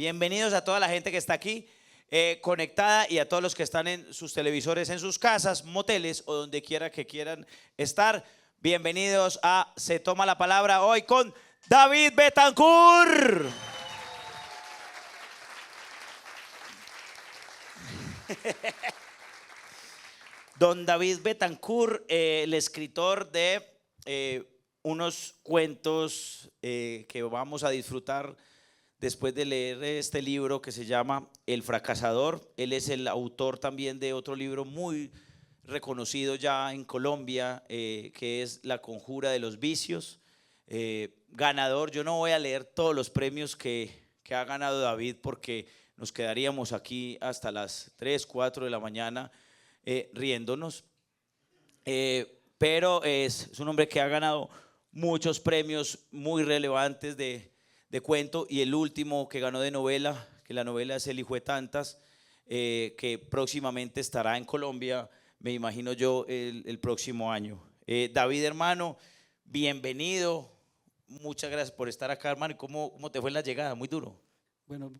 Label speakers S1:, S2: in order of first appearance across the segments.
S1: Bienvenidos a toda la gente que está aquí conectada y a todos los que están en sus televisores, en sus casas, moteles o donde quiera que quieran estar. Bienvenidos a Se Toma la Palabra hoy con David Betancourt. Don David Betancourt, el escritor de unos cuentos que vamos a disfrutar después de leer este libro que se llama El Fracasador. Él es el autor también de otro libro muy reconocido ya en Colombia, que es La Conjura de los Vicios. Ganador, yo no voy a leer todos los premios que ha ganado David porque nos quedaríamos aquí hasta las 3, 4 de la mañana riéndonos. Pero es un hombre que ha ganado muchos premios muy relevantes de cuento, y el último que ganó de novela, que la novela es El Hijo de Tantas, que próximamente estará en Colombia, me imagino yo, el próximo año. David, hermano, bienvenido, muchas gracias por estar acá, hermano. ¿Cómo te fue en la llegada? Muy duro.
S2: Bueno,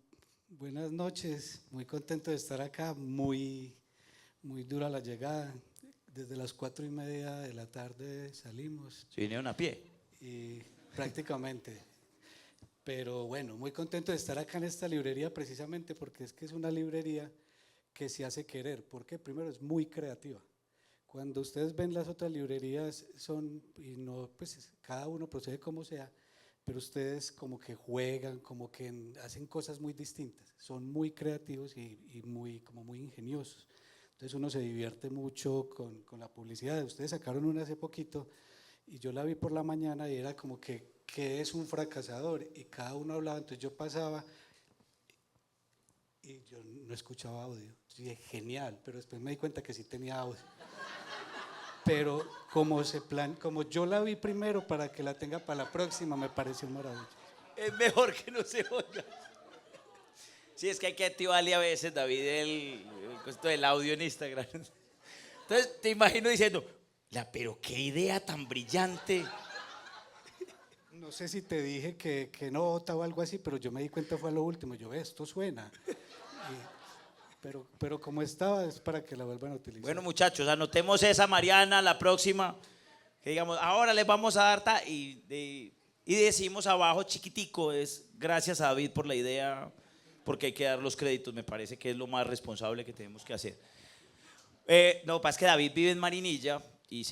S2: buenas noches, muy contento de estar acá, muy dura la llegada. Desde las 4:30 de la tarde salimos.
S1: ¿Se vinieron a pie?
S2: Y prácticamente. Pero bueno, muy contento de estar acá en esta librería precisamente porque es que es una librería que se hace querer. Porque primero es muy creativa. Cuando ustedes ven las otras librerías son, y no, pues cada uno procede como sea, pero ustedes como que juegan, como que hacen cosas muy distintas. Son muy creativos y muy ingeniosos. Entonces uno se divierte mucho con la publicidad. Ustedes sacaron una hace poquito y yo la vi por la mañana y era como que es un fracasador, y cada uno hablaba. Entonces yo pasaba y yo no escuchaba audio. Yo dije, genial, pero después me di cuenta que sí tenía audio. Pero como yo la vi primero para que la tenga para la próxima, me pareció maravilloso.
S1: Es mejor que no se oiga. Sí, es que hay que activarle a veces, David, el costo del audio en Instagram. Entonces te imagino diciendo, pero qué idea tan brillante.
S2: No sé si te dije que nota o algo así, pero yo me di cuenta fue a lo último. Yo, esto suena. Pero como estaba, es para que la vuelvan a utilizar.
S1: Bueno, muchachos, anotemos esa, Mariana, la próxima. Que digamos, ahora les vamos a dar y decimos abajo chiquitico, es gracias a David por la idea, porque hay que dar los créditos, me parece que es lo más responsable que tenemos que hacer. No, pasa que David vive en Marinilla y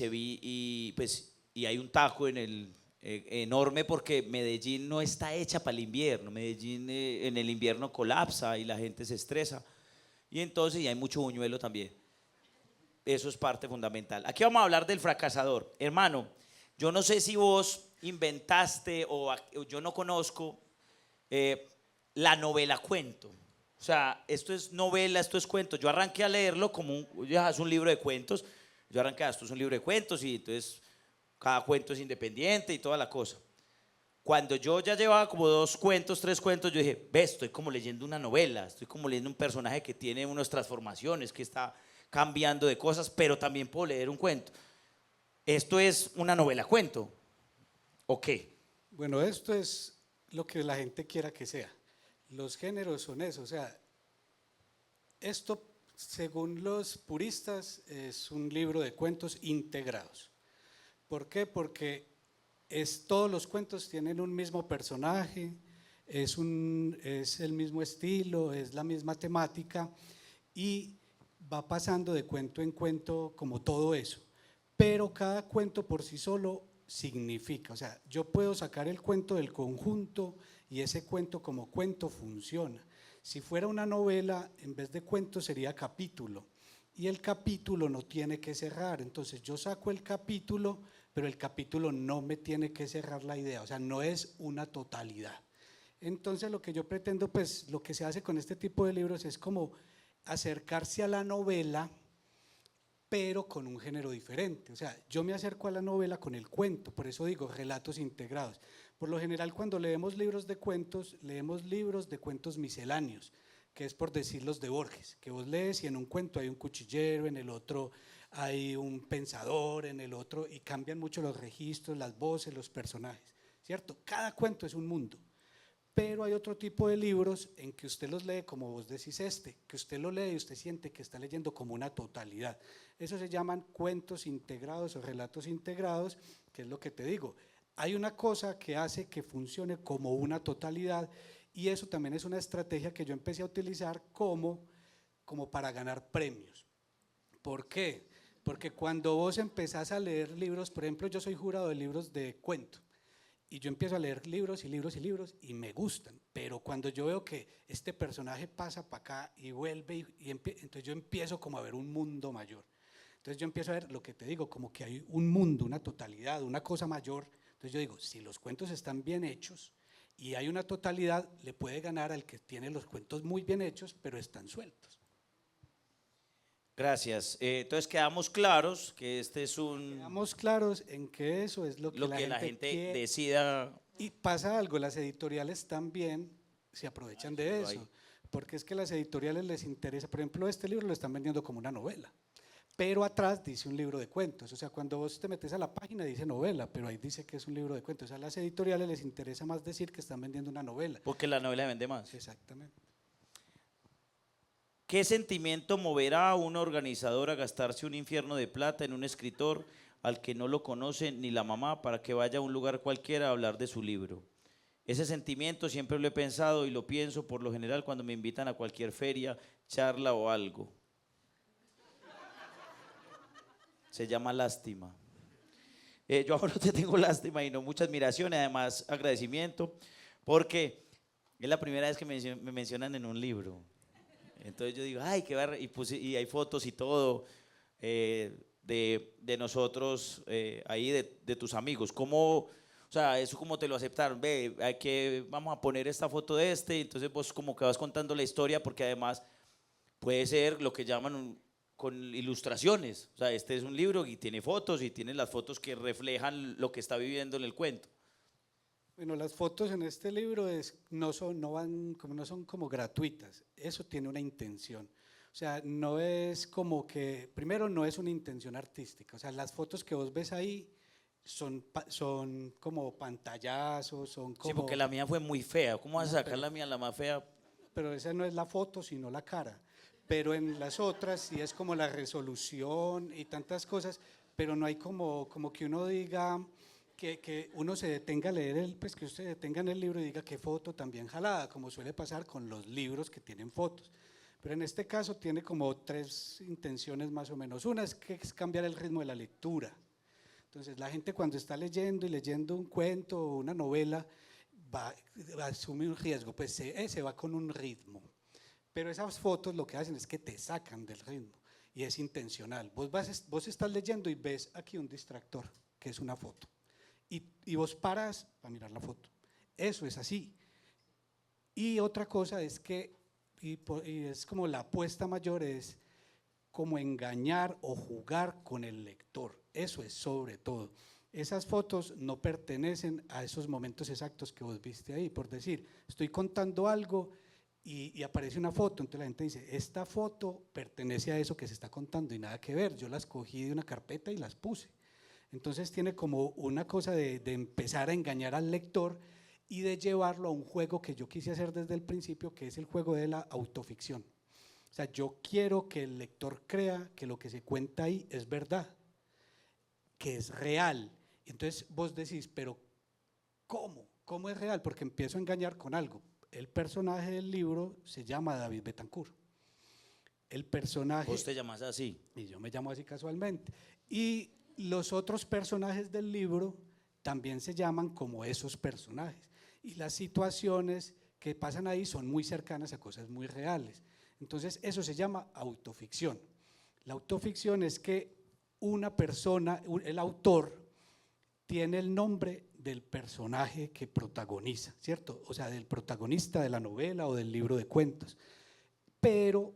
S1: hay un tajo en el enorme porque Medellín no está hecha para el invierno. Medellín en el invierno colapsa y la gente se estresa, y entonces hay mucho buñuelo también. Eso es parte fundamental. Aquí vamos a hablar del fracasador. Hermano, yo no sé si vos inventaste o yo no conozco la novela cuento. O sea, esto es novela, esto es cuento. Yo arranqué a leerlo como ya es un libro de cuentos. Yo arranqué, esto es un libro de cuentos, y entonces cada cuento es independiente y toda la cosa. Cuando yo ya llevaba como 2 cuentos, 3 cuentos, yo dije, estoy como leyendo una novela, estoy como leyendo un personaje que tiene unas transformaciones, que está cambiando de cosas, pero también puedo leer un cuento. ¿Esto es una novela cuento o qué?
S2: Bueno, esto es lo que la gente quiera que sea. Los géneros son eso. O sea, esto, según los puristas, es un libro de cuentos integrados. ¿Por qué? Porque todos los cuentos tienen un mismo personaje, es el mismo estilo, es la misma temática, y va pasando de cuento en cuento como todo eso. Pero cada cuento por sí solo significa, o sea, yo puedo sacar el cuento del conjunto y ese cuento como cuento funciona. Si fuera una novela, en vez de cuento sería capítulo, y el capítulo no tiene que cerrar. Entonces yo saco el capítulo, pero el capítulo no me tiene que cerrar la idea, o sea, no es una totalidad. Entonces lo que yo pretendo, pues lo que se hace con este tipo de libros es como acercarse a la novela, pero con un género diferente. O sea, yo me acerco a la novela con el cuento, por eso digo relatos integrados. Por lo general, cuando leemos libros de cuentos misceláneos, que es por decir los de Borges, que vos lees y en un cuento hay un cuchillero, en el otro hay un pensador, en el otro, y cambian mucho los registros, las voces, los personajes, ¿cierto? Cada cuento es un mundo. Pero hay otro tipo de libros en que usted los lee como vos decís que usted lo lee y usted siente que está leyendo como una totalidad. Eso se llaman cuentos integrados o relatos integrados, que es lo que te digo. Hay una cosa que hace que funcione como una totalidad y eso también es una estrategia que yo empecé a utilizar como para ganar premios. ¿Por qué? Porque cuando vos empezás a leer libros, por ejemplo, yo soy jurado de libros de cuento, y yo empiezo a leer libros y libros y libros y me gustan, pero cuando yo veo que este personaje pasa para acá y vuelve, entonces yo empiezo como a ver un mundo mayor. Entonces yo empiezo a ver lo que te digo, como que hay un mundo, una totalidad, una cosa mayor. Entonces yo digo, si los cuentos están bien hechos y hay una totalidad, le puede ganar al que tiene los cuentos muy bien hechos, pero están sueltos.
S1: Gracias. Entonces quedamos claros que este es
S2: Quedamos claros en que eso es lo que
S1: la gente
S2: quiere.
S1: decida.
S2: Y pasa algo, las editoriales también se aprovechan de eso, porque es que las editoriales les interesa, por ejemplo, este libro lo están vendiendo como una novela, pero atrás dice un libro de cuentos, o sea, cuando vos te metes a la página dice novela, pero ahí dice que es un libro de cuentos, o sea, a las editoriales les interesa más decir que están vendiendo una novela.
S1: Porque la novela vende más.
S2: Exactamente.
S1: ¿Qué sentimiento moverá a una organizadora a gastarse un infierno de plata en un escritor al que no lo conoce ni la mamá para que vaya a un lugar cualquiera a hablar de su libro? Ese sentimiento siempre lo he pensado y lo pienso por lo general cuando me invitan a cualquier feria, charla o algo. Se llama lástima. Yo ahora te tengo lástima y no mucha admiración, y además agradecimiento, porque es la primera vez que me mencionan en un libro. Entonces yo digo, ay, qué barra, y hay fotos y todo de nosotros ahí, de tus amigos. ¿Cómo, o sea, eso cómo te lo aceptaron? Ve, vamos a poner esta foto de este, entonces vos como que vas contando la historia, porque además puede ser lo que llaman con ilustraciones. O sea, este es un libro y tiene fotos y tiene las fotos que reflejan lo que está viviendo en el cuento.
S2: Bueno, las fotos en este libro no son como gratuitas, eso tiene una intención. O sea, no es como que, primero no es una intención artística, o sea, las fotos que vos ves ahí son como pantallazos, son como…
S1: Sí, porque la mía fue muy fea. ¿Cómo vas a
S2: No,
S1: sacar la mía, la más fea?
S2: pero esa no es la foto, sino la cara. Pero en las otras sí es como la resolución y tantas cosas, pero no hay como que uno diga… Que uno se detenga a leer, pues que usted se detenga en el libro y diga qué foto tan bien jalada, como suele pasar con los libros que tienen fotos. Pero en este caso tiene como tres intenciones más o menos. Una es que es cambiar el ritmo de la lectura. Entonces la gente cuando está leyendo y leyendo un cuento o una novela va a asumir un riesgo, pues se va con un ritmo. Pero esas fotos lo que hacen es que te sacan del ritmo y es intencional. Vos estás leyendo y ves aquí un distractor, que es una foto. Y vos paras para mirar la foto. Eso es así. Y otra cosa es que, y es como la apuesta mayor, es como engañar o jugar con el lector. Eso es sobre todo. Esas fotos no pertenecen a esos momentos exactos que vos viste ahí. Por decir, estoy contando algo y aparece una foto, entonces la gente dice, esta foto pertenece a eso que se está contando y nada que ver, yo las cogí de una carpeta y las puse. Entonces tiene como una cosa de empezar a engañar al lector y de llevarlo a un juego que yo quise hacer desde el principio, que es el juego de la autoficción. O sea, yo quiero que el lector crea que lo que se cuenta ahí es verdad, que es real. Entonces vos decís, pero ¿cómo? ¿Cómo es real? Porque empiezo a engañar con algo. El personaje del libro se llama David Betancourt. El personaje…
S1: ¿Vos te llamas así?
S2: Y yo me llamo así casualmente. Y los otros personajes del libro también se llaman como esos personajes. Y las situaciones que pasan ahí son muy cercanas a cosas muy reales. Entonces eso se llama autoficción. La autoficción es que una persona, el autor, tiene el nombre del personaje que protagoniza, ¿cierto? O sea, del protagonista de la novela o del libro de cuentos. Pero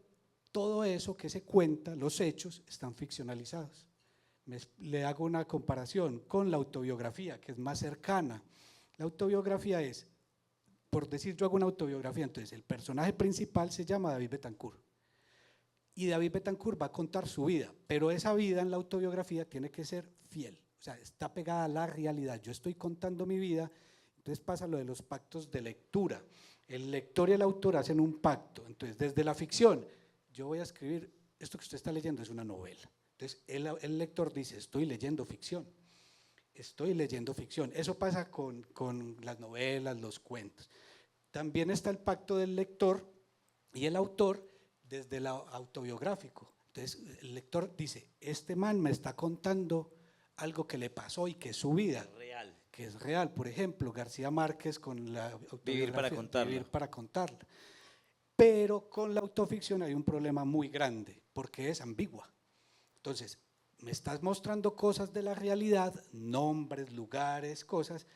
S2: todo eso que se cuenta, los hechos, están ficcionalizados. Le hago una comparación con la autobiografía, que es más cercana. La autobiografía es, por decir yo hago una autobiografía, entonces el personaje principal se llama David Betancourt. Y David Betancourt va a contar su vida, pero esa vida en la autobiografía tiene que ser fiel, o sea, está pegada a la realidad. Yo estoy contando mi vida, Entonces pasa lo de los pactos de lectura. El lector y el autor hacen un pacto. Entonces, desde la ficción, yo voy a escribir, esto que usted está leyendo es una novela. Entonces, el lector dice, estoy leyendo ficción. Estoy leyendo ficción. Eso pasa con las novelas, los cuentos. También está el pacto del lector y el autor desde lo autobiográfico. Entonces, el lector dice, este man me está contando algo que le pasó y que es su vida.
S1: Real.
S2: Que es real. Por ejemplo, García Márquez con la
S1: Vivir para contarla.
S2: Vivir para contarla. Pero con la autoficción hay un problema muy grande, porque es ambigua. Entonces, me estás mostrando cosas de la realidad, nombres, lugares, cosas,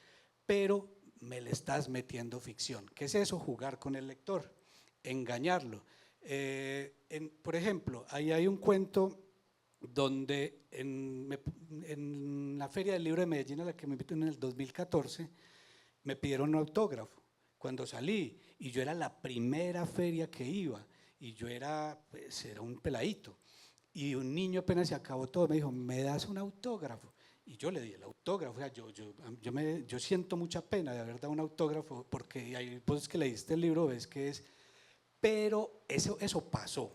S2: pero me le estás metiendo ficción. ¿Qué es eso? Jugar con el lector, engañarlo. Por ejemplo, ahí hay un cuento donde en la Feria del Libro de Medellín, a la que me invitaron en el 2014, me pidieron un autógrafo cuando salí, y yo era la primera feria que iba, y yo era un peladito, y un niño apenas se acabó todo, me dijo, ¿me das un autógrafo? Y yo le di el autógrafo. O sea, yo siento mucha pena de haber dado un autógrafo, porque ahí, pues, que leíste el libro, ves que es, pero eso pasó.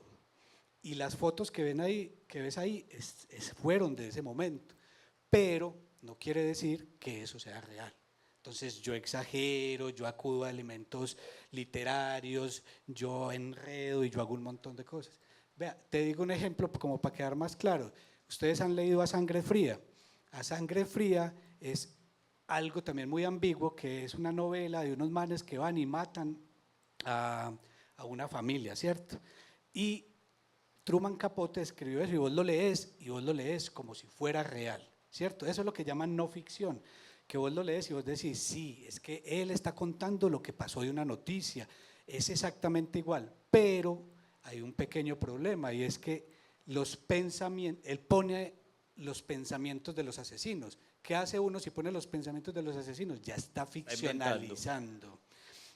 S2: Y las fotos que ves ahí fueron de ese momento, pero no quiere decir que eso sea real. Entonces yo exagero, yo acudo a elementos literarios, yo enredo y yo hago un montón de cosas. Vea, te digo un ejemplo como para quedar más claro. Ustedes han leído A Sangre Fría. A Sangre Fría es algo también muy ambiguo, que es una novela de unos manes que van y matan a una familia, ¿cierto? Y Truman Capote escribió eso, y vos lo lees como si fuera real, ¿cierto? Eso es lo que llaman no ficción, que vos lo lees y vos decís, sí, es que él está contando lo que pasó de una noticia, es exactamente igual, pero hay un pequeño problema, y es que él pone los pensamientos de los asesinos. ¿Qué hace uno si pone los pensamientos de los asesinos? Ya está ficcionalizando.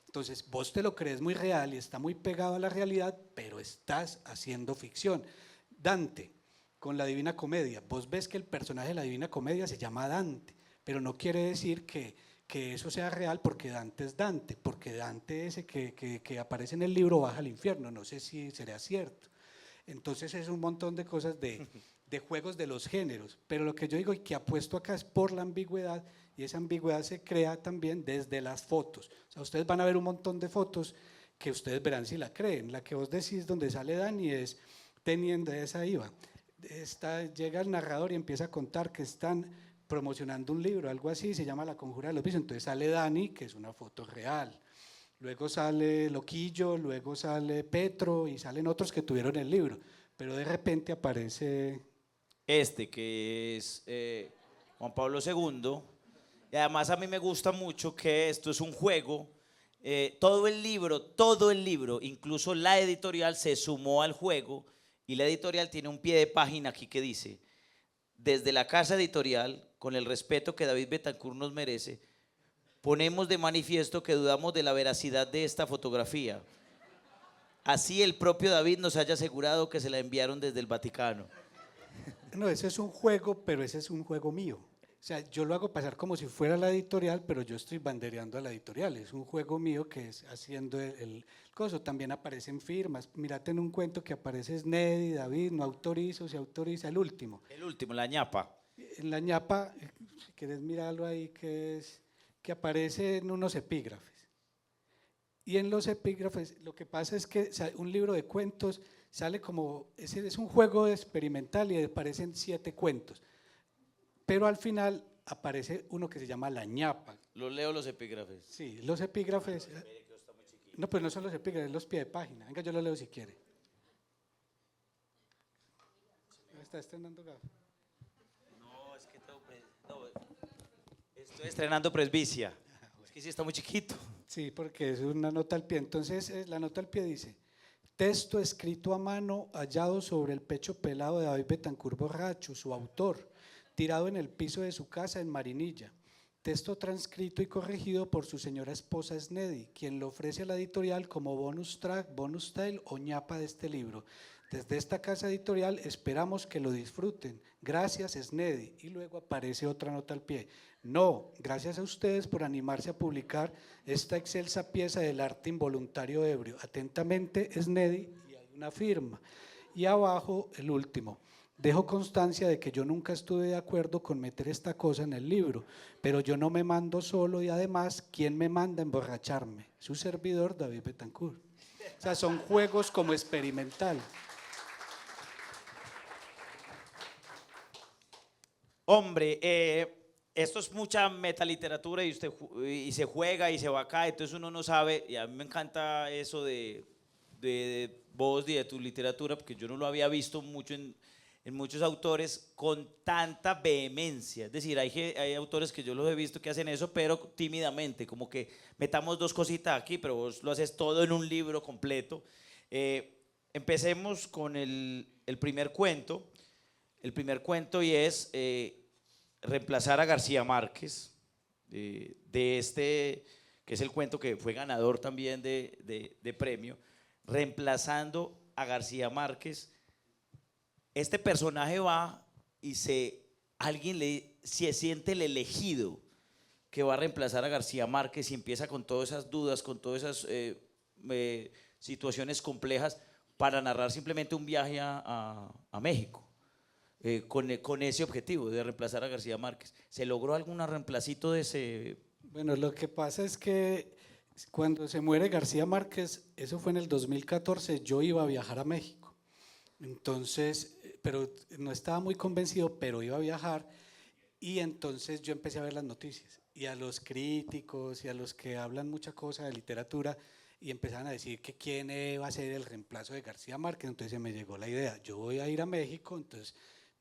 S2: Entonces, vos te lo crees muy real y está muy pegado a la realidad, pero estás haciendo ficción. Dante, con la Divina Comedia, vos ves que el personaje de la Divina Comedia se llama Dante, pero no quiere decir que eso sea real, porque Dante es Dante, porque Dante ese que aparece en el libro baja al infierno, no sé si será cierto. Entonces es un montón de cosas de juegos de los géneros, pero lo que yo digo y que apuesto acá es por la ambigüedad, y esa ambigüedad se crea también desde las fotos. O sea, ustedes van a ver un montón de fotos que ustedes verán si la creen. La que vos decís donde sale Dani es teniendo esa IVA. Llega el narrador y empieza a contar que están promocionando un libro, algo así, se llama La Conjura de los Vicios. Entonces sale Dani, que es una foto real. Luego sale Loquillo, luego sale Petro y salen otros que tuvieron el libro. Pero de repente aparece
S1: Que es Juan Pablo II. Y además a mí me gusta mucho que esto es un juego. Todo el libro, incluso la editorial se sumó al juego, y la editorial tiene un pie de página aquí que dice: desde la casa editorial, con el respeto que David Betancourt nos merece, ponemos de manifiesto que dudamos de la veracidad de esta fotografía. Así el propio David nos haya asegurado que se la enviaron desde el Vaticano.
S2: No, ese es un juego, pero ese es un juego mío. O sea, yo lo hago pasar como si fuera la editorial, pero yo estoy bandereando a la editorial. Es un juego mío que es haciendo el coso. También aparecen firmas. Mírate en un cuento que aparece Snedy, David, no autorizo, se autoriza el último.
S1: El último, la ñapa.
S2: En la ñapa, si quieres mirarlo ahí, que aparece en unos epígrafes. Y en los epígrafes lo que pasa es que un libro de cuentos sale como, ese es un juego experimental y aparecen 7 cuentos. Pero al final aparece uno que se llama La ñapa.
S1: Los leo los epígrafes.
S2: Sí, los epígrafes. No, pues no son los epígrafes, los pie de página. Venga, yo lo leo si quiere. ¿Está estrenando gafas?
S1: No, es que estoy estrenando presbicia. Es que sí está muy chiquito.
S2: Sí, porque es una nota al pie. Entonces, la nota al pie dice: texto escrito a mano hallado sobre el pecho pelado de David Betancourt Borracho, su autor, tirado en el piso de su casa en Marinilla. Texto transcrito y corregido por su señora esposa Snedy, quien lo ofrece a la editorial como bonus track, bonus tale o ñapa de este libro. Desde esta casa editorial esperamos que lo disfruten. Gracias, Snedy. Y luego aparece otra nota al pie. No, gracias a ustedes por animarse a publicar esta excelsa pieza del arte involuntario ebrio. Atentamente, Snedy, y hay una firma. Y abajo, el último. Dejo constancia de que yo nunca estuve de acuerdo con meter esta cosa en el libro, pero yo no me mando solo y además, ¿quién me manda a emborracharme? Su servidor, David Betancourt. O sea, son juegos como experimental.
S1: Hombre, esto es mucha metaliteratura y, y se juega y se va acá, entonces uno no sabe, y a mí me encanta eso de vos y de tu literatura, porque yo no lo había visto mucho en muchos autores con tanta vehemencia. Es decir, hay autores que yo los he visto que hacen eso, pero tímidamente, como que metamos dos cositas aquí, pero vos lo haces todo en un libro completo. Empecemos con el primer cuento. El primer cuento y es reemplazar a García Márquez, de este, que es el cuento que fue ganador también de premio, reemplazando a García Márquez. Este personaje va y alguien se siente el elegido que va a reemplazar a García Márquez y empieza con todas esas dudas, con todas esas situaciones complejas para narrar simplemente un viaje a México. Con ese objetivo de reemplazar a García Márquez. ¿Se logró algún reemplacito de ese?
S2: Bueno, lo que pasa es que cuando se muere García Márquez, eso fue en el 2014, yo iba a viajar a México. Entonces, pero no estaba muy convencido, pero iba a viajar y entonces yo empecé a ver las noticias y a los críticos y a los que hablan mucha cosa de literatura y empezaban a decir que quién va a ser el reemplazo de García Márquez. Entonces se me llegó la idea, yo voy a ir a México, entonces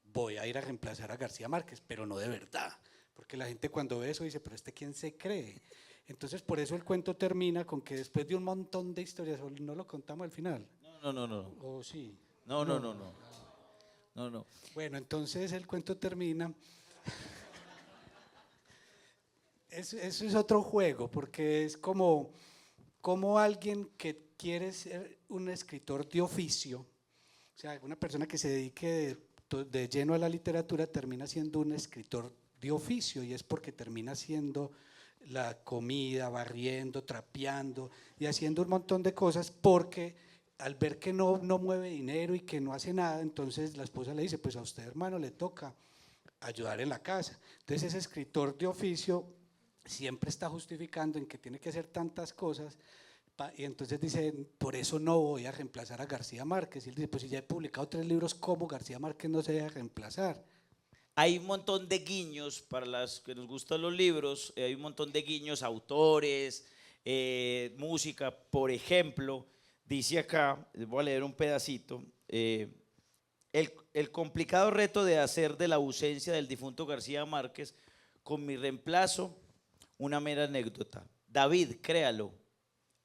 S2: voy a ir a reemplazar a García Márquez, pero no de verdad, porque la gente cuando ve eso dice, pero ¿quién se cree? Entonces por eso el cuento termina con que después de un montón de historias, no lo contamos al final.
S1: No.
S2: ¿O sí?
S1: No.
S2: Bueno, entonces el cuento termina. Eso es otro juego, porque es como alguien que quiere ser un escritor de oficio, o sea, una persona que se dedique de lleno a la literatura termina siendo un escritor de oficio y es porque termina haciendo la comida, barriendo, trapeando y haciendo un montón de cosas porque al ver que no mueve dinero y que no hace nada, entonces la esposa le dice, pues a usted hermano le toca ayudar en la casa. Entonces ese escritor de oficio siempre está justificando en que tiene que hacer tantas cosas y entonces dice, por eso no voy a reemplazar a García Márquez. Y él dice, pues si ya he publicado 3 libros, ¿cómo García Márquez no se debe reemplazar?
S1: Hay un montón de guiños para las que nos gustan los libros, hay un montón de guiños, autores, música, por ejemplo, dice acá, les voy a leer un pedacito, el complicado reto de hacer de la ausencia del difunto García Márquez con mi reemplazo una mera anécdota. David, créalo,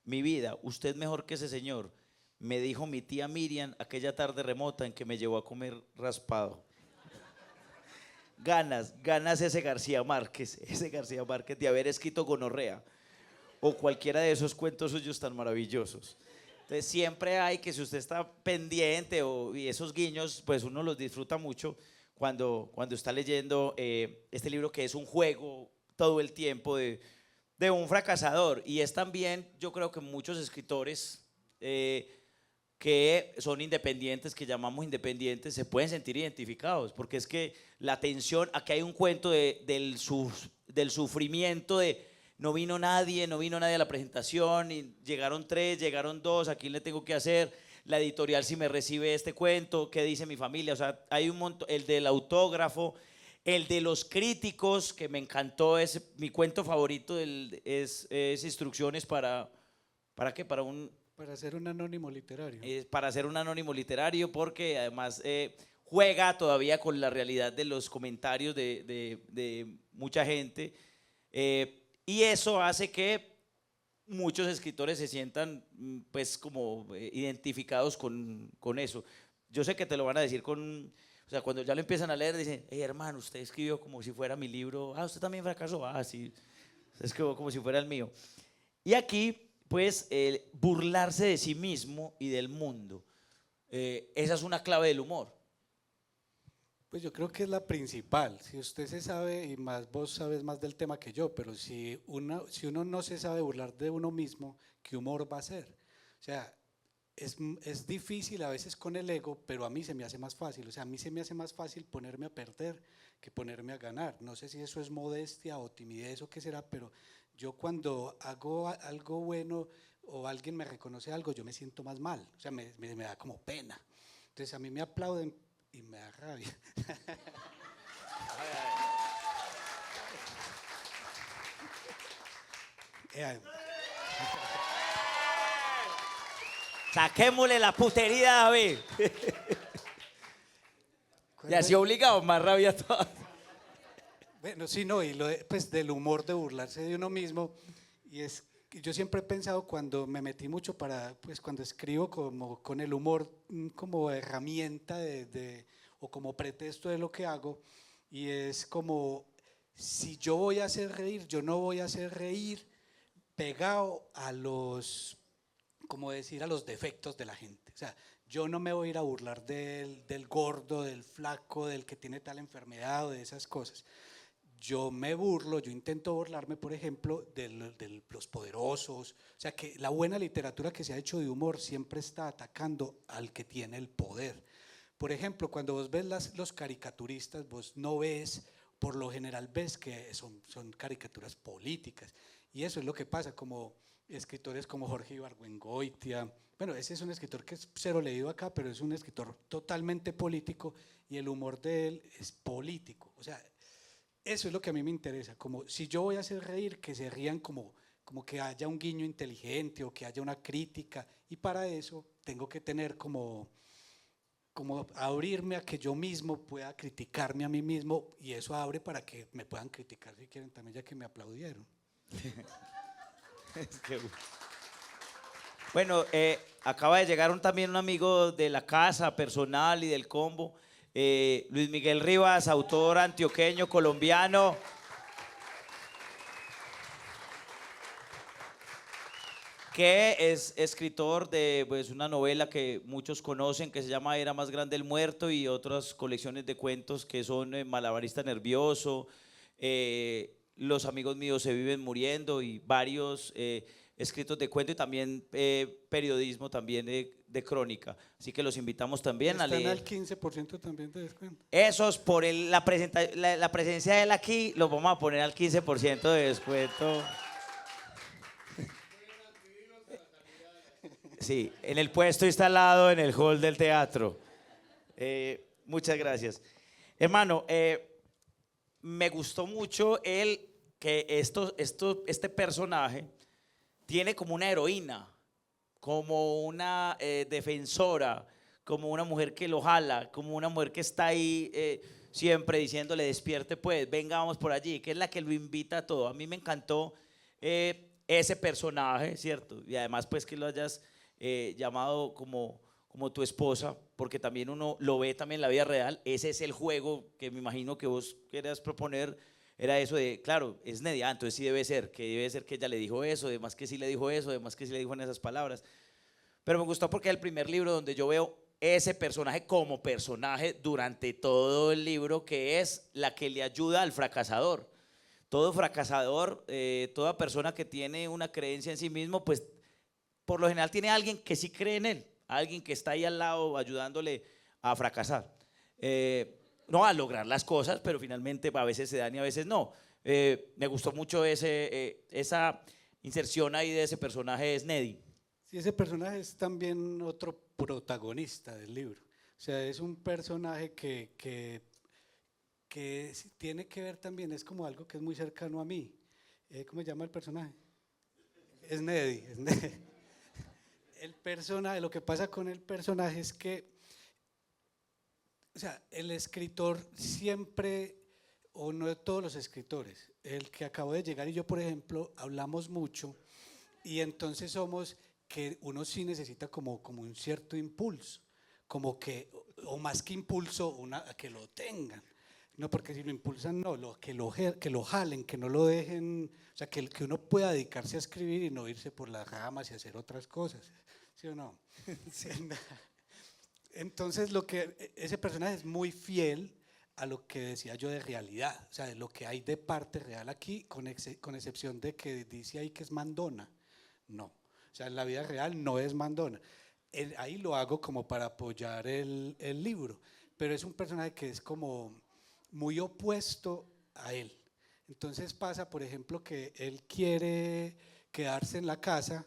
S1: mi vida, usted mejor que ese señor, me dijo mi tía Miriam aquella tarde remota en que me llevó a comer raspado. Ganas ese García Márquez de haber escrito Gonorrea o cualquiera de esos cuentos suyos tan maravillosos. Entonces siempre hay que, si usted está pendiente y esos guiños, pues uno los disfruta mucho cuando está leyendo este libro que es un juego todo el tiempo de un fracasador. Y es también, yo creo que muchos escritores que son independientes, que llamamos independientes, se pueden sentir identificados, porque es que la tensión, aquí hay un cuento del sufrimiento de no vino nadie a la presentación, y llegaron 3, llegaron 2, ¿a quién le tengo que hacer? La editorial si me recibe este cuento, ¿qué dice mi familia? O sea, hay un montón, el del autógrafo, el de los críticos, que me encantó, es mi cuento favorito, es Instrucciones ¿para qué?
S2: Para ser un anónimo literario.
S1: Para ser un anónimo literario, porque además juega todavía con la realidad de los comentarios de mucha gente, y eso hace que muchos escritores se sientan pues como identificados con eso. Yo sé que te lo van a decir o sea, cuando ya lo empiezan a leer, dicen, hey, hermano, usted escribió como si fuera mi libro. Ah, usted también fracasó. Ah, sí, usted escribió como si fuera el mío. Y aquí, pues, burlarse de sí mismo y del mundo. Esa es una clave del humor.
S2: Pues yo creo que es la principal. Si usted se sabe, y más vos sabes más del tema que yo, pero si uno no se sabe burlar de uno mismo, ¿qué humor va a ser? O sea, es difícil a veces con el ego, pero a mí se me hace más fácil. O sea, a mí se me hace más fácil ponerme a perder que ponerme a ganar. No sé si eso es modestia o timidez o qué será, pero yo cuando hago algo bueno o alguien me reconoce algo, yo me siento más mal. O sea, me da como pena. Entonces a mí me aplauden y me da rabia. Eh,
S1: Saquémosle la putería a David. Y así obligado, más rabia toda.
S2: Bueno, sí, no, y pues del humor de burlarse de uno mismo, y es que yo siempre he pensado cuando me metí mucho pues cuando escribo como con el humor como herramienta o como pretexto de lo que hago, y es como, si yo voy a hacer reír, yo no voy a hacer reír pegado a como decir, a los defectos de la gente. O sea, yo no me voy a ir a burlar del gordo, del flaco, del que tiene tal enfermedad o de esas cosas. Yo me burlo, yo intento burlarme, por ejemplo, de los poderosos. O sea, que la buena literatura que se ha hecho de humor siempre está atacando al que tiene el poder. Por ejemplo, cuando vos ves los caricaturistas, vos no ves, por lo general ves que son caricaturas políticas. Y eso es lo que pasa, como escritores como Jorge Ibargüengoitia. Bueno, ese es un escritor que es cero leído acá, pero es un escritor totalmente político y el humor de él es político. O sea, eso es lo que a mí me interesa, como si yo voy a hacer reír, que se rían como que haya un guiño inteligente o que haya una crítica, y para eso tengo que tener como abrirme a que yo mismo pueda criticarme a mí mismo, y eso abre para que me puedan criticar si quieren también, ya que me aplaudieron.
S1: Bueno, acaba de llegar también un amigo de la casa personal y del combo, Luis Miguel Rivas, autor antioqueño, colombiano. Que es escritor de pues, una novela que muchos conocen que se llama Era más grande el muerto, y otras colecciones de cuentos que son Malabarista nervioso, Los amigos míos se viven muriendo, y varios escritos de cuento, y también periodismo también de crónica. Así que los invitamos también a
S2: Están
S1: leer.
S2: al 15% también de descuento.
S1: Esos por la presencia de él aquí, los vamos a poner al 15% de descuento. Sí, en el puesto instalado en el hall del teatro. Muchas gracias. Hermano, me gustó mucho que este personaje tiene como una heroína, como una defensora, como una mujer que lo jala, como una mujer que está ahí siempre diciéndole despierte pues, venga, vamos por allí, que es la que lo invita a todo. A mí me encantó ese personaje, ¿cierto? Y además pues que lo hayas llamado como tu esposa, porque también uno lo ve también en la vida real. Ese es el juego que me imagino que vos querías proponer, era eso de, claro, es Nedia, entonces sí debe ser que ella le dijo eso, además que sí le dijo eso, además que sí le dijo en esas palabras. Pero me gustó porque es el primer libro donde yo veo ese personaje como personaje durante todo el libro, que es la que le ayuda al fracasador. Todo fracasador, toda persona que tiene una creencia en sí mismo, pues por lo general tiene alguien que sí cree en él, alguien que está ahí al lado ayudándole a fracasar. No a lograr las cosas, pero finalmente a veces se dan y a veces no. Me gustó mucho esa inserción ahí de ese personaje, es Neddy.
S2: Sí, ese personaje es también otro protagonista del libro. O sea, es un personaje que tiene que ver también, es como algo que es muy cercano a mí. ¿Cómo se llama el personaje? Es Neddy. Es Neddy. El personaje, lo que pasa con el personaje es que, o sea, el escritor siempre, o no de todos los escritores, el que acabo de llegar y yo, por ejemplo, hablamos mucho, y entonces somos que uno sí necesita como un cierto impulso, como que, o más que impulso, que lo tengan. No, porque si lo impulsan, no, que lo jalen, que no lo dejen, o sea, que uno pueda dedicarse a escribir y no irse por las ramas y hacer otras cosas, ¿sí o no? Sí. Entonces, ese personaje es muy fiel a lo que decía yo de realidad, o sea, de lo que hay de parte real aquí, con excepción de que dice ahí que es mandona. No, o sea, en la vida real no es mandona. Ahí lo hago como para apoyar el libro, pero es un personaje que es como muy opuesto a él. Entonces pasa, por ejemplo, que él quiere quedarse en la casa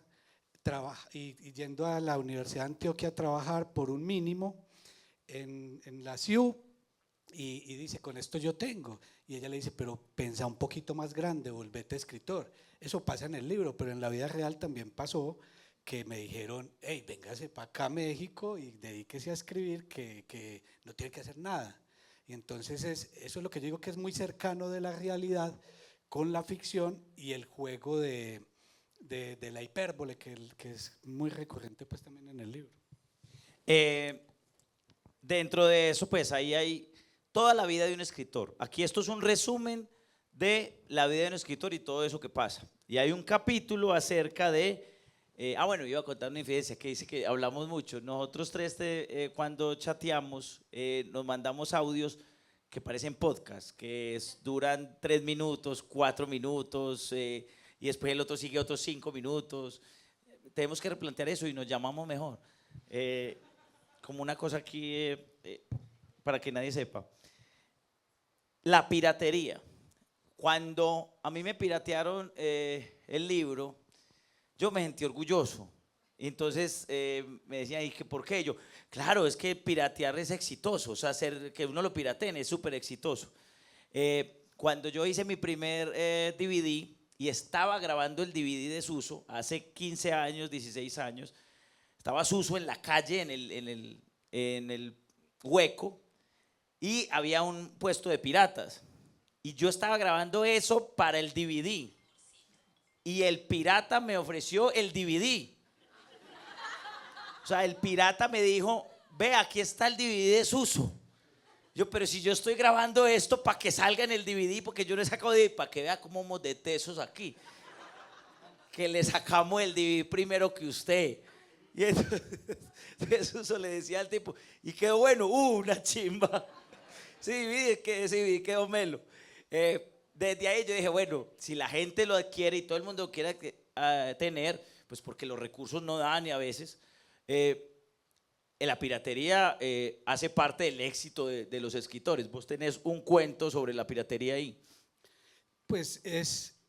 S2: y yendo a la Universidad de Antioquia a trabajar por un mínimo en la CIU y dice, con esto yo tengo. Y ella le dice, pero pensa un poquito más grande, volvete escritor. Eso pasa en el libro, pero en la vida real también pasó que me dijeron, hey, véngase para acá a México y dedíquese a escribir que no tiene que hacer nada. Y entonces eso es lo que yo digo que es muy cercano de la realidad con la ficción y el juego de la hipérbole que es muy recurrente pues también en el libro.
S1: Dentro de eso, pues ahí hay toda la vida de un escritor. Aquí esto es un resumen de la vida de un escritor y todo eso que pasa. Y hay un capítulo acerca de... bueno, iba a contar una infidencia que dice que hablamos mucho. Nosotros tres, cuando chateamos, nos mandamos audios que parecen podcast, duran 3 minutos, 4 minutos, y después el otro sigue otros 5 minutos. Tenemos que replantear eso y nos llamamos mejor. Como una cosa aquí, para que nadie sepa. La piratería. Cuando a mí me piratearon el libro, yo me sentí orgulloso. Y entonces me decían, ¿y qué, por qué? Yo, claro, es que piratear es exitoso, o sea, que uno lo pirateen es súper exitoso. Cuando yo hice mi primer DVD y estaba grabando el DVD de Suso, hace 15 años, 16 años, estaba Suso en la calle, en el hueco, y había un puesto de piratas. Y yo estaba grabando eso para el DVD. Y el pirata me ofreció el DVD. O sea, el pirata me dijo, ve, aquí está el DVD de Suso. Yo, pero si yo estoy grabando esto para que salga en el DVD, porque yo le saco DVD, para que vea cómo somos de tesos aquí. Que le sacamos el DVD primero que usted. Y entonces Suso le decía al tipo, y quedó bueno, una chimba. Sí, quedó melo. Desde ahí yo dije, bueno, si la gente lo adquiere y todo el mundo lo quiere tener, pues porque los recursos no dan y a veces, la piratería hace parte del éxito de los escritores. Vos tenés un cuento sobre la piratería ahí.
S2: Pues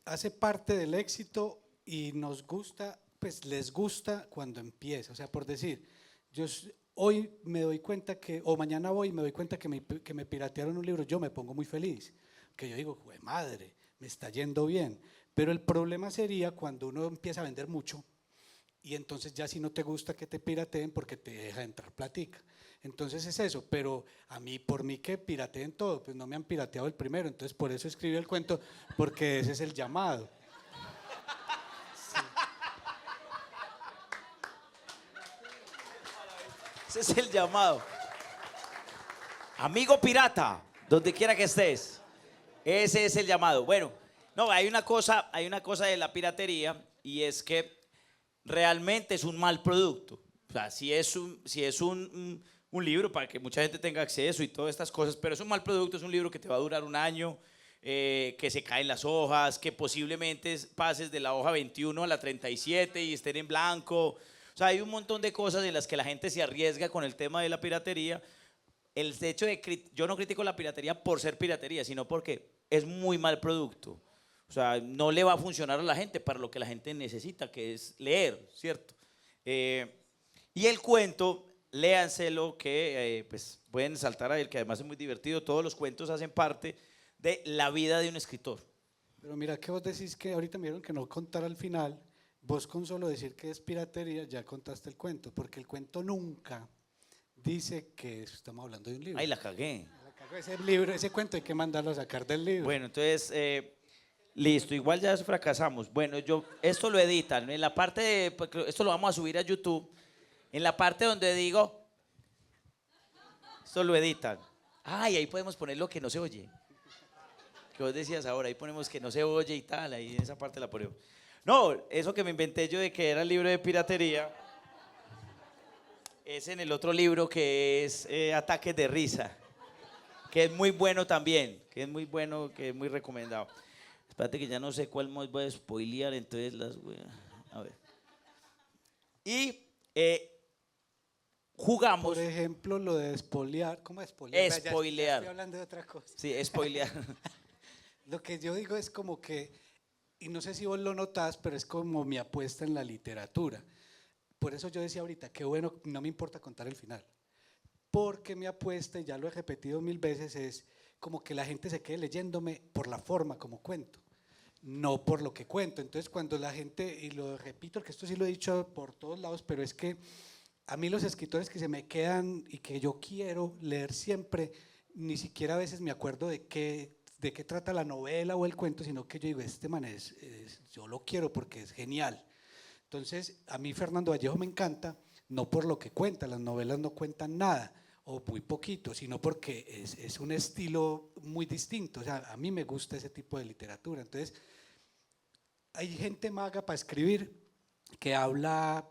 S2: hace parte del éxito y nos gusta, pues les gusta cuando empieza. O sea, por decir, yo hoy me doy cuenta o mañana voy y me doy cuenta que me piratearon un libro, yo me pongo muy feliz. Que yo digo, ¡jue madre! Me está yendo bien. Pero el problema sería cuando uno empieza a vender mucho y entonces ya si no te gusta que te pirateen porque te deja entrar platica. Entonces es eso, pero por mí que pirateen todo, pues no me han pirateado el primero, entonces por eso escribí el cuento, porque ese es el llamado.
S1: Ese es el llamado. Amigo pirata, donde quiera que estés. Ese es el llamado. Bueno, no, hay una cosa de la piratería y es que realmente es un mal producto. O sea, si es un libro para que mucha gente tenga acceso y todas estas cosas, pero es un mal producto, es un libro que te va a durar un año, que se caen las hojas, que posiblemente pases de la hoja 21 a la 37 y estén en blanco. O sea, hay un montón de cosas en las que la gente se arriesga con el tema de la piratería. El hecho de yo no critico la piratería por ser piratería, sino porque es muy mal producto. O sea, no le va a funcionar a la gente para lo que la gente necesita, que es leer, ¿cierto? Y el cuento, léanselo, que pues pueden saltar a él, que además es muy divertido. Todos los cuentos hacen parte de la vida de un escritor.
S2: Pero mira que vos decís que ahorita me dijeron que no contar al final. Vos con solo decir que es piratería ya contaste el cuento, porque el cuento nunca dice que estamos hablando de un libro.
S1: Ay, la cagué.
S2: Ese cuento hay que mandarlo a sacar del libro.
S1: Bueno, entonces, listo, igual ya fracasamos. Bueno, esto lo editan. En la parte esto lo vamos a subir a YouTube. En la parte donde digo, esto lo editan. Ay, ahí podemos poner lo que no se oye. Que vos decías ahora, ahí ponemos que no se oye y tal, ahí en esa parte la ponemos. No, eso que me inventé yo de que era el libro de piratería. Es en el otro libro que es Ataques de risa, que es muy bueno también, que es muy bueno, que es muy recomendado. Espérate que ya no sé cuál más voy a spoilear, entonces las voy a ver. Y
S2: Por
S1: jugamos,
S2: ejemplo, lo de espolear, ¿cómo espolear? Vea, ya estoy
S1: spoilear,
S2: hablando de otra cosa.
S1: sí, spoilear.
S2: Lo que yo digo es como que, y no sé si vos lo notás, pero es como mi apuesta en la literatura. Por eso yo decía ahorita, qué bueno, no me importa contar el final. Porque mi apuesta, y ya lo he repetido 1000 veces, es como que la gente se quede leyéndome por la forma como cuento, no por lo que cuento. Entonces cuando la gente, y lo repito, que esto sí lo he dicho por todos lados, pero es que a mí los escritores que se me quedan y que yo quiero leer siempre, ni siquiera a veces me acuerdo de qué trata la novela o el cuento, sino que yo digo, este man yo lo quiero porque es genial. Entonces, a mí Fernando Vallejo me encanta, no por lo que cuenta, las novelas no cuentan nada o muy poquito, sino porque es un estilo muy distinto. O sea, a mí me gusta ese tipo de literatura. Entonces, hay gente maga para escribir que habla,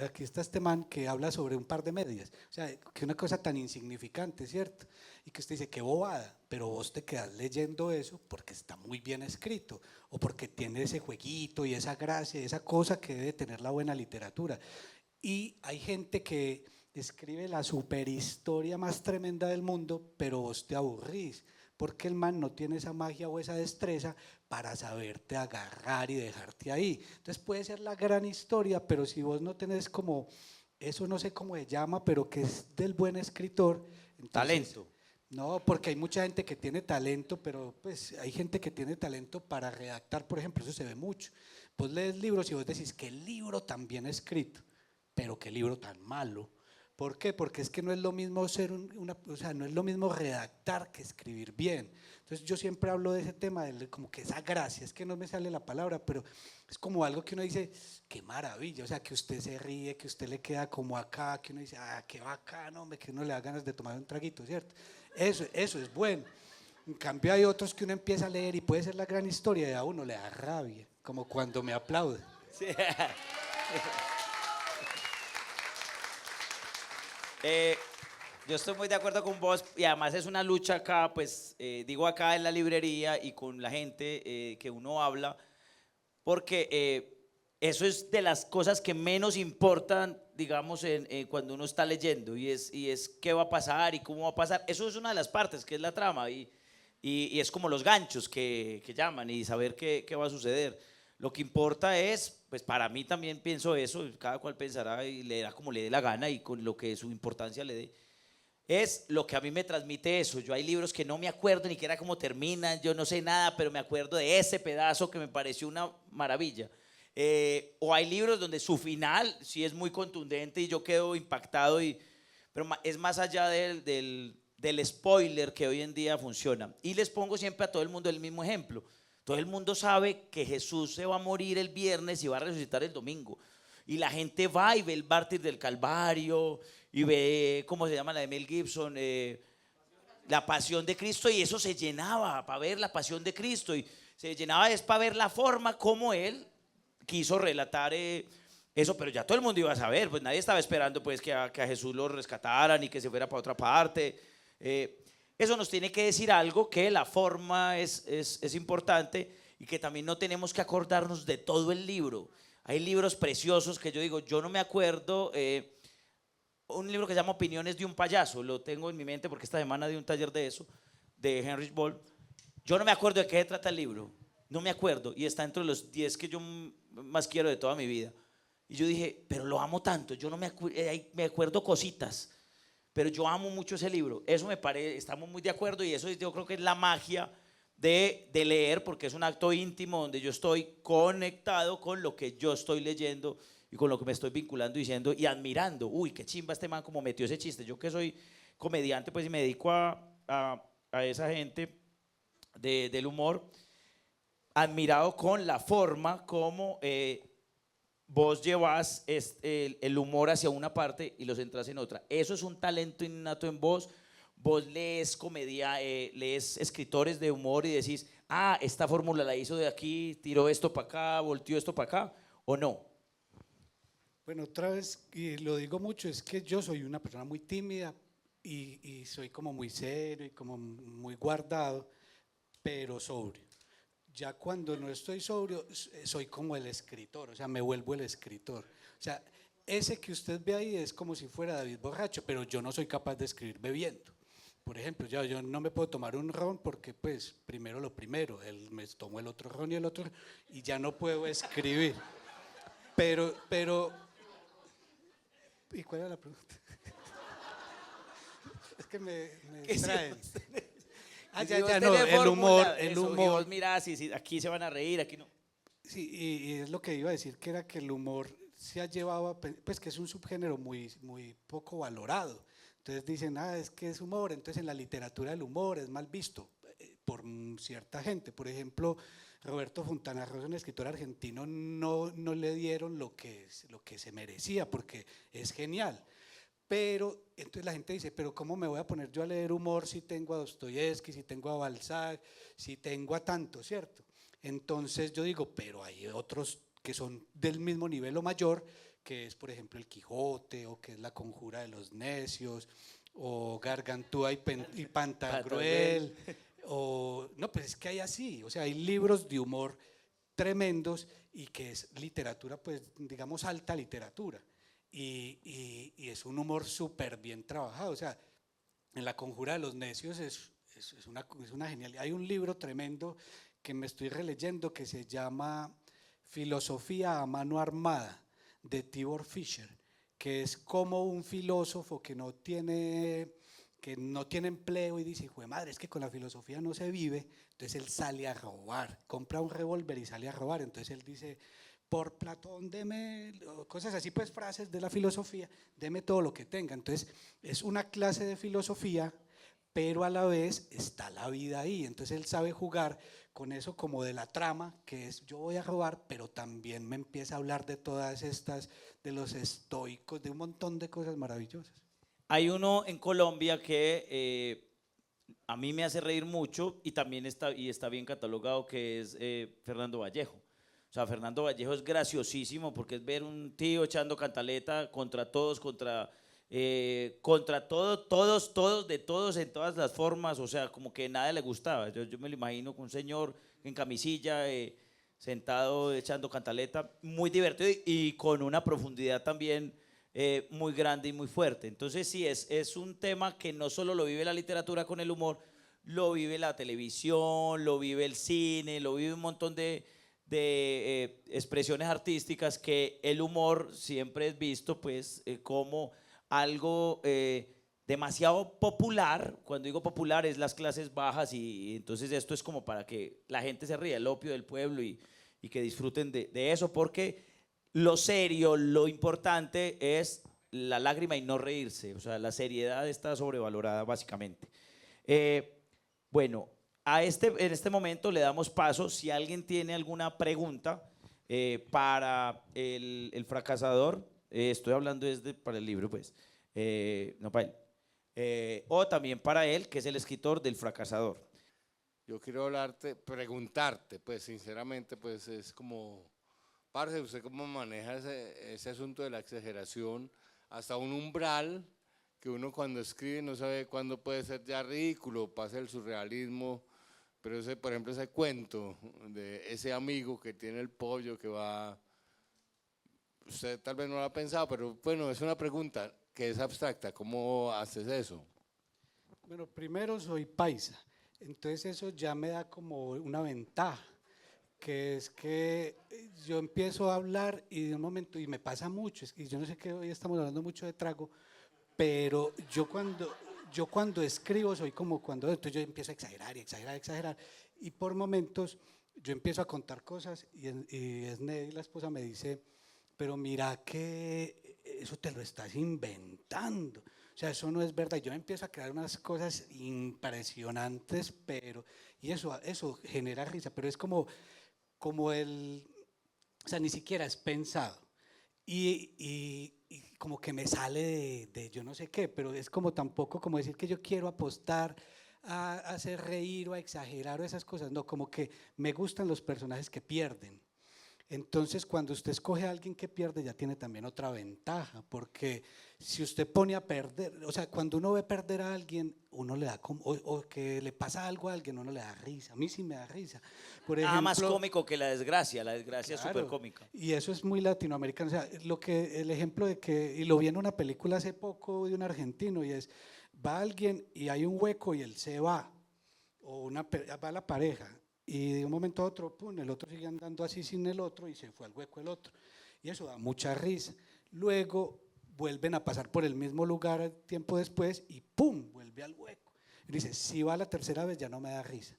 S2: aquí está este man que habla sobre un par de medias, o sea, que una cosa tan insignificante, ¿cierto? Y que usted dice, qué bobada, pero vos te quedas leyendo eso porque está muy bien escrito, o porque tiene ese jueguito y esa gracia, esa cosa que debe tener la buena literatura. Y hay gente que escribe la superhistoria más tremenda del mundo, pero vos te aburrís, porque el man no tiene esa magia o esa destreza para saberte agarrar y dejarte ahí. Entonces puede ser la gran historia, pero si vos no tenés como, eso no sé cómo se llama, pero que es del buen escritor, entonces…
S1: Talento.
S2: No, porque hay mucha gente que tiene talento, pero pues hay gente que tiene talento para redactar, por ejemplo, eso se ve mucho. Vos lees libros y vos decís, qué libro tan bien escrito, pero qué libro tan malo. ¿Por qué? Porque es que no es lo mismo o sea, no es lo mismo redactar que escribir bien. Entonces yo siempre hablo de ese tema, como que esa gracia, es que no me sale la palabra, pero es como algo que uno dice, qué maravilla, o sea, que usted se ríe, que usted le queda como acá, que uno dice, ah, qué bacano, hombre, que uno le da ganas de tomar un traguito, ¿cierto? Eso es bueno. En cambio hay otros que uno empieza a leer y puede ser la gran historia y a uno le da rabia, como cuando me aplaude.
S1: Sí. Eh, yo estoy muy de acuerdo con vos y además es una lucha acá, pues digo acá en la librería y con la gente que uno habla, porque eso es de las cosas que menos importan, digamos, cuando uno está leyendo y es qué va a pasar y cómo va a pasar. Eso es una de las partes, que es la trama y es como los ganchos que llaman y saber qué va a suceder. Lo que importa es, pues para mí también pienso eso, cada cual pensará y leerá como le dé la gana y con lo que su importancia le dé. Es lo que a mí me transmite eso. Yo hay libros que no me acuerdo ni siquiera cómo terminan, yo no sé nada, pero me acuerdo de ese pedazo que me pareció una maravilla. O hay libros donde su final sí es muy contundente y yo quedo impactado, pero es más allá del spoiler que hoy en día funciona. Y les pongo siempre a todo el mundo el mismo ejemplo. Todo el mundo sabe que Jesús se va a morir el viernes y va a resucitar el domingo. Y la gente va y ve el mártir del Calvario y ve, ¿cómo se llama la de Mel Gibson? La Pasión de Cristo, y eso se llenaba para ver la Pasión de Cristo y se llenaba es para ver la forma como él quiso relatar eso, pero ya todo el mundo iba a saber, pues nadie estaba esperando pues que a Jesús lo rescataran y que se fuera para otra parte. Eso nos tiene que decir algo, que la forma es importante y que también no tenemos que acordarnos de todo el libro. Hay libros preciosos que yo digo, yo no me acuerdo. Un libro que se llama Opiniones de un payaso, lo tengo en mi mente porque esta semana di un taller de eso, de Heinrich Böll. Yo no me acuerdo de qué trata el libro, no me acuerdo, y está entre los 10 que yo más quiero de toda mi vida. Y yo dije, pero lo amo tanto, yo no me acuerdo cositas, pero yo amo mucho ese libro. Eso me parece, estamos muy de acuerdo y eso yo creo que es la magia de leer, porque es un acto íntimo donde yo estoy conectado con lo que yo estoy leyendo y con lo que me estoy vinculando, diciendo y admirando. Uy, qué chimba este man como metió ese chiste. Yo que soy comediante, pues y me dedico a esa gente del humor, admirado con la forma como vos llevas el humor hacia una parte y lo centras en otra. Eso es un talento innato en vos. Vos lees comedia, lees escritores de humor y decís, ah, esta fórmula la hizo de aquí, tiró esto para acá, volteó esto para acá, o no.
S2: Bueno, otra vez, y lo digo mucho, es que yo soy una persona muy tímida y soy como muy serio y como muy guardado, pero sobrio. Ya cuando no estoy sobrio, soy como el escritor, o sea, me vuelvo el escritor. O sea, ese que usted ve ahí es como si fuera David borracho, pero yo no soy capaz de escribir bebiendo. Por ejemplo, yo no me puedo tomar un ron porque, pues, primero lo primero, me tomo el otro ron y el otro, y ya no puedo escribir. Pero, ¿y cuál era la pregunta? Es que me
S1: Que si
S2: distraen.
S1: vos tenés-
S2: Ah,
S1: que si
S2: ya,
S1: vos
S2: ya, no,
S1: tenés
S2: el humor,
S1: fórmula,
S2: el
S1: eso, y vos
S2: humor.
S1: mirás y si aquí se van a reír, aquí no.
S2: Sí, y es lo que iba a decir, que era que el humor se ha llevado, pues que es un subgénero muy poco valorado. Entonces dicen, es que es humor, entonces en la literatura el humor es mal visto por cierta gente. Por ejemplo, Roberto Fontana Rosa, un escritor argentino, no le dieron lo que se merecía, porque es genial. Pero entonces la gente dice, pero ¿cómo me voy a poner yo a leer humor si tengo a Dostoyevsky, si tengo a Balzac, si tengo a tanto, ¿cierto? Entonces yo digo, pero hay otros que son del mismo nivel o mayor, que es por ejemplo el Quijote, o que es la Conjura de los Necios, o Gargantúa y
S1: Pantagruel.
S2: Pantagruel, o no, pues es que hay así, o sea, hay libros de humor tremendos y que es literatura, pues digamos alta literatura. Y es un humor súper bien trabajado. O sea, en La Conjura de los Necios es una genialidad. Hay un libro tremendo que me estoy releyendo que se llama Filosofía a mano armada, de Tibor Fischer, que es como un filósofo que no tiene empleo y dice, hijo de madre, es que con la filosofía no se vive, entonces él sale a robar, compra un revólver y sale a robar, entonces él dice, por Platón, deme, cosas así, pues frases de la filosofía, deme todo lo que tenga. Entonces es una clase de filosofía, pero a la vez está la vida ahí. Entonces él sabe jugar con eso como de la trama, que es yo voy a robar, pero también me empieza a hablar de todas estas, de los estoicos, de un montón de cosas maravillosas.
S1: Hay uno en Colombia que a mí me hace reír mucho y también está bien catalogado, que es Fernando Vallejo. O sea, Fernando Vallejo es graciosísimo porque es ver un tío echando cantaleta contra todos, contra todo, todos, de todos, en todas las formas. O sea, como que nada le gustaba. Yo me lo imagino con un señor en camisilla, sentado echando cantaleta, muy divertido y con una profundidad también muy grande y muy fuerte. Entonces sí, es un tema que no solo lo vive la literatura con el humor, lo vive la televisión, lo vive el cine, lo vive un montón de expresiones artísticas que el humor siempre es visto pues como algo demasiado popular. Cuando digo popular es las clases bajas y entonces esto es como para que la gente se ría, el opio del pueblo y que disfruten de eso porque lo serio, lo importante es la lágrima y no reírse. O sea, la seriedad está sobrevalorada básicamente. Eh, bueno, en este momento le damos paso. Si alguien tiene alguna pregunta para el fracasador, estoy hablando desde para el libro, pues, no para él. O también para él, que es el escritor del fracasador.
S3: Yo quiero hablarte, preguntarte, pues sinceramente, pues es como, parce, ¿usted cómo maneja ese asunto de la exageración hasta un umbral que uno cuando escribe no sabe cuándo puede ser ya ridículo, pasa el surrealismo, pero ese, por ejemplo, ese cuento de ese amigo que tiene el pollo que va, usted tal vez no lo ha pensado, pero bueno, es una pregunta que es abstracta, ¿cómo haces eso?
S2: Bueno, primero soy paisa, entonces eso ya me da como una ventaja, que es que yo empiezo a hablar y de un momento, y me pasa mucho, y yo no sé que hoy estamos hablando mucho de trago, pero yo cuando escribo soy como cuando, entonces yo empiezo a exagerar y exagerar, exagerar, y por momentos yo empiezo a contar cosas y Esnedi, la esposa, me dice, pero mira que eso te lo estás inventando, o sea, eso no es verdad. Yo empiezo a crear unas cosas impresionantes, y eso genera risa, pero es como o sea, ni siquiera es pensado. Y como que me sale de yo no sé qué, pero es como tampoco como decir que yo quiero apostar a hacer reír o a exagerar o esas cosas, no, como que me gustan los personajes que pierden. Entonces, cuando usted escoge a alguien que pierde, ya tiene también otra ventaja, porque si usted pone a perder, o sea, cuando uno ve perder a alguien, uno le da, o que le pasa algo a alguien, uno le da risa. A mí sí me da risa. Por
S1: Nada más
S2: ejemplo,
S1: cómico que la desgracia es súper
S2: claro,
S1: cómica.
S2: y eso es muy latinoamericano. O sea, el ejemplo de que, y lo vi en una película hace poco de un argentino, y es, va alguien y hay un hueco y él se va, o va la pareja, y de un momento a otro, pum, el otro sigue andando así sin el otro y se fue al hueco el otro. Y eso da mucha risa. Luego vuelven a pasar por el mismo lugar tiempo después y pum, vuelve al hueco. Y dice, si va la tercera vez ya no me da risa.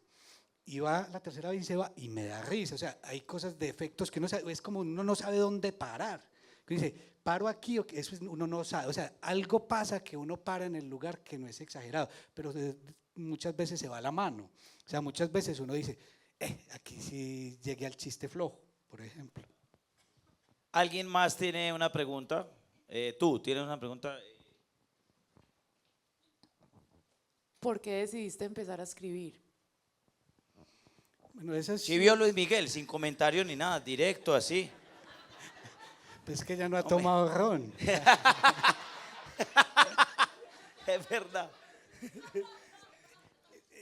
S2: Y va la tercera vez y se va y me da risa. O sea, hay cosas de efectos que uno sabe, es como uno no sabe dónde parar. Que dice, paro aquí, o que eso uno no sabe. O sea, algo pasa que uno para en el lugar que no es exagerado, pero muchas veces se va la mano. O sea, muchas veces uno dice, aquí sí llegué al chiste flojo, por ejemplo.
S1: ¿Alguien más tiene una pregunta? Tú tienes una pregunta.
S4: ¿Por qué decidiste empezar a escribir?
S2: Bueno, esa es,
S1: Sí vio Luis Miguel, sin comentario ni nada, directo así.
S2: pues que ya no ha tomado ron.
S1: Es verdad.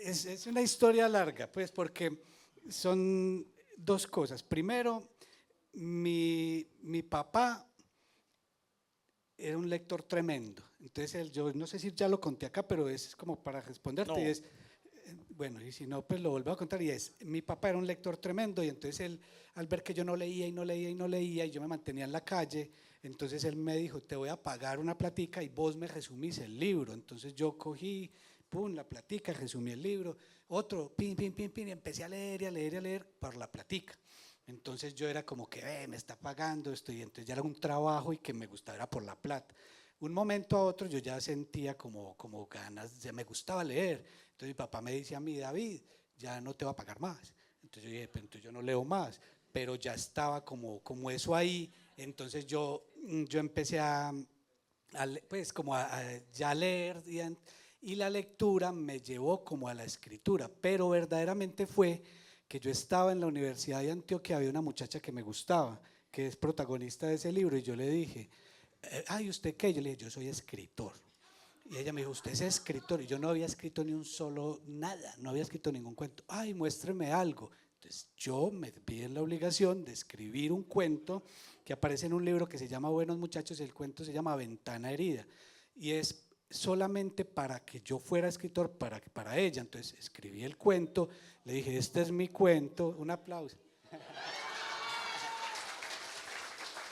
S2: Es una historia larga, pues, porque son dos cosas. Primero, mi papá era un lector tremendo. Entonces, yo no sé si ya lo conté acá, pero es como para responderte.
S1: No.
S2: Y es, bueno, y si no, pues lo vuelvo a contar. Y es, mi papá era un lector tremendo y entonces él, al ver que yo no leía y no leía y no leía y yo me mantenía en la calle, entonces él me dijo, te voy a pagar una platica y vos me resumís el libro. Entonces yo cogí, pum, la platica, resumí el libro, otro, pin, pin, pin, pin, y empecé a leer y a leer y a leer por la platica. Entonces yo era como que, me está pagando esto, y entonces ya era un trabajo y que me gustaba era por la plata. Un momento a otro yo ya sentía como ganas, ya me gustaba leer. Entonces mi papá me dice a mí, David, ya no te va a pagar más. Entonces yo dije, pero entonces yo no leo más, pero ya estaba como eso ahí. Entonces yo empecé pues como a ya leer y la lectura me llevó como a la escritura, pero verdaderamente fue que yo estaba en la Universidad de Antioquia, había una muchacha que me gustaba, que es protagonista de ese libro, y yo le dije, ay, ¿usted qué? Yo le dije, yo soy escritor. Y ella me dijo, usted es escritor, y yo no había escrito ni un solo, nada, no había escrito ningún cuento. Ay, muéstreme algo. Entonces yo me vi en la obligación de escribir un cuento que aparece en un libro que se llama Buenos Muchachos, el cuento se llama Ventana Herida, y es solamente para que yo fuera escritor, para ella. Entonces escribí el cuento, le dije, este es mi cuento, un aplauso.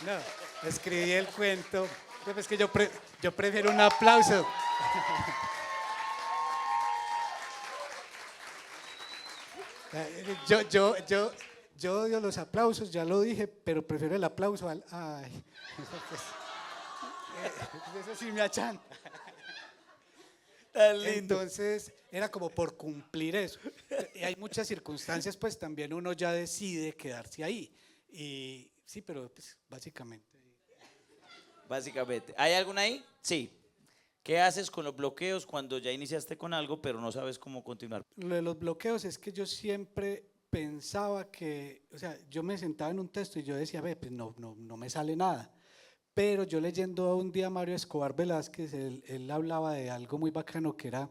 S2: No, escribí el cuento, pues es que yo prefiero un aplauso. Yo odio los aplausos, ya lo dije, pero prefiero el aplauso al ay. Eso sí me achanta. Entonces era como por cumplir eso. Y hay muchas circunstancias, pues también uno ya decide quedarse ahí. Y sí, pero pues, básicamente.
S1: Básicamente. ¿Hay alguna ahí? Sí. ¿Qué haces con los bloqueos cuando ya iniciaste con algo pero no sabes cómo continuar?
S2: Lo de los bloqueos es que yo siempre pensaba que, o sea, yo me sentaba en un texto y yo decía, ve, pues no me sale nada. Pero yo leyendo un día a Mario Escobar Velázquez, él hablaba de algo muy bacano que era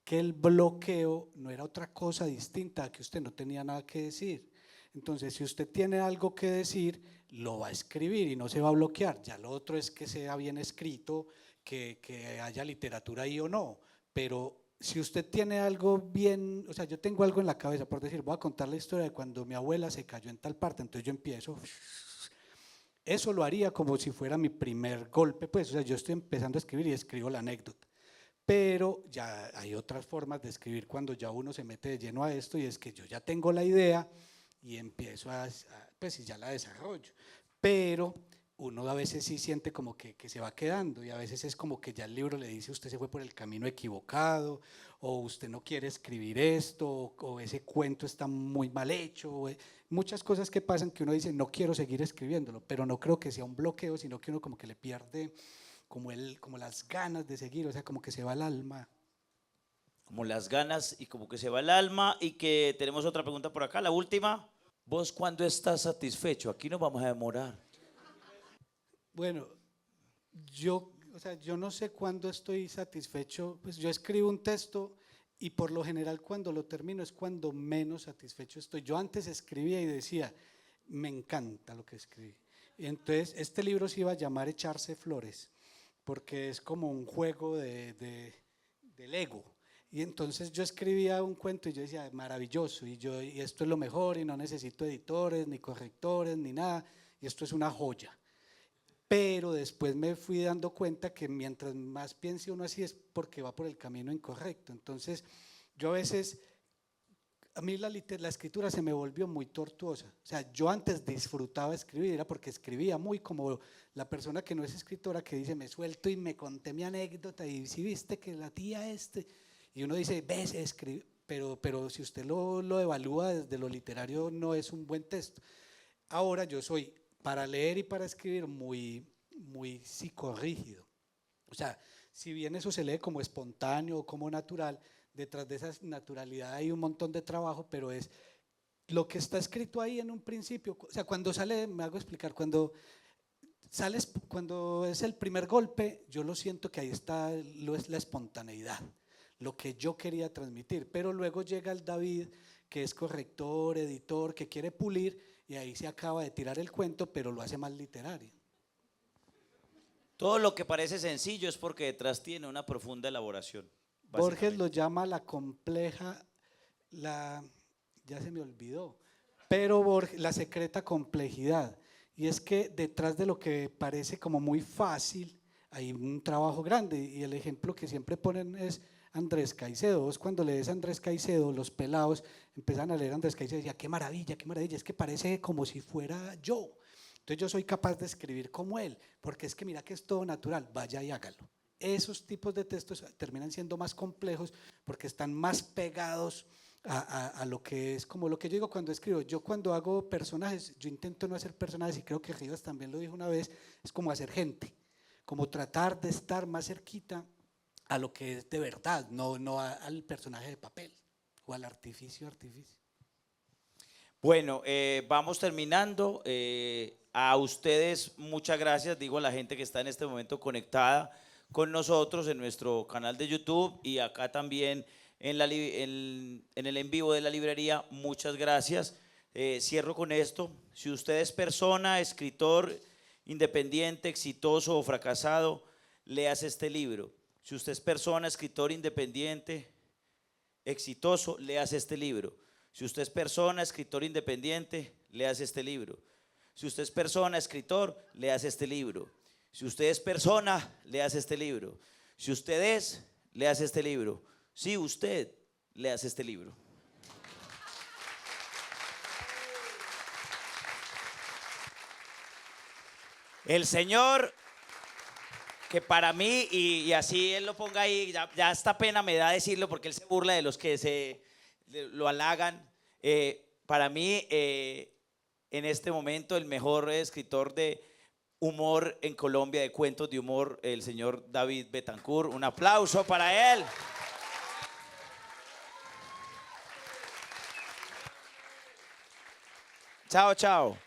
S2: que el bloqueo no era otra cosa distinta a que usted no tenía nada que decir. Entonces, si usted tiene algo que decir, lo va a escribir y no se va a bloquear. Ya lo otro es que sea bien escrito, que haya literatura ahí o no. Pero si usted tiene algo bien, o sea, yo tengo algo en la cabeza, por decir, voy a contar la historia de cuando mi abuela se cayó en tal parte, entonces yo empiezo. Eso lo haría como si fuera mi primer golpe, pues, o sea, yo estoy empezando a escribir y escribo la anécdota. Pero ya hay otras formas de escribir cuando ya uno se mete de lleno a esto, y es que yo ya tengo la idea y empiezo pues y ya la desarrollo. Pero uno a veces sí siente como que se va quedando, y a veces es como que ya el libro le dice usted se fue por el camino equivocado, o usted no quiere escribir esto, o ese cuento está muy mal hecho, muchas cosas que pasan que uno dice no quiero seguir escribiéndolo, pero no creo que sea un bloqueo, sino que uno como que le pierde como las ganas de seguir, o sea, como que se va el alma.
S1: Como las ganas y como que se va el alma. Y que tenemos otra pregunta por acá, la última. ¿Vos cuándo estás satisfecho? Aquí nos vamos a demorar.
S2: Bueno, yo no sé cuándo estoy satisfecho, pues yo escribo un texto y por lo general cuando lo termino es cuando menos satisfecho estoy. Yo antes escribía y decía, me encanta lo que escribí. Y entonces este libro se iba a llamar Echarse Flores, porque es como un juego del ego. Y entonces yo escribía un cuento y yo decía, maravilloso, y esto es lo mejor, y no necesito editores, ni correctores, ni nada, y esto es una joya. Pero después me fui dando cuenta que mientras más piense uno así es porque va por el camino incorrecto. Entonces yo a veces, a mí la escritura se me volvió muy tortuosa. O sea, yo antes disfrutaba escribir, era porque escribía muy como la persona que no es escritora, que dice, me suelto y me conté mi anécdota, y si viste que la tía y uno dice, ves, escribe, pero si usted lo evalúa desde lo literario no es un buen texto. Ahora yo soy, para leer y para escribir, muy psicorrígido. O sea, si bien eso se lee como espontáneo o como natural, detrás de esa naturalidad hay un montón de trabajo, pero es lo que está escrito ahí en un principio. O sea, cuando sale, me hago explicar, cuando es el primer golpe, yo lo siento que ahí está, es la espontaneidad, lo que yo quería transmitir, pero luego llega el David, que es corrector, editor, que quiere pulir, y ahí se acaba de tirar el cuento, pero lo hace más literario.
S1: Todo lo que parece sencillo es porque detrás tiene una profunda elaboración.
S2: Borges lo llama la compleja, ya se me olvidó, pero Borges, la secreta complejidad. Y es que detrás de lo que parece como muy fácil, hay un trabajo grande, y el ejemplo que siempre ponen es Andrés Caicedo. Vos cuando lees a Andrés Caicedo, los pelados empiezan a leer a Andrés Caicedo y decían, qué maravilla, es que parece como si fuera yo. Entonces yo soy capaz de escribir como él, porque es que mira que es todo natural, vaya y hágalo. Esos tipos de textos terminan siendo más complejos porque están más pegados a lo que es, como lo que yo digo cuando escribo. Yo cuando hago personajes, yo intento no hacer personajes, y creo que Rivas también lo dijo una vez, es como hacer gente, como tratar de estar más cerquita a lo que es de verdad, no al personaje de papel o al artificio.
S1: Bueno, vamos terminando. A ustedes muchas gracias, digo a la gente que está en este momento conectada con nosotros en nuestro canal de YouTube y acá también en el en vivo de la librería. Muchas gracias. Cierro con esto. Si usted es persona, escritor independiente, exitoso o fracasado, léase este libro. Si usted es persona, escritor independiente, exitoso, léase este libro. Si usted es persona, escritor independiente, léase este libro. Si usted es persona, escritor, léase este libro. Si usted es persona, léase este libro. Si usted es, léase este libro. Si usted, léase este libro. El Señor, que para mí, y así él lo ponga ahí, ya esta pena me da decirlo porque él se burla de los que lo halagan. Para mí, en este momento, el mejor escritor de humor en Colombia, de cuentos de humor, el señor David Betancourt. Un aplauso para él. Chao, chao.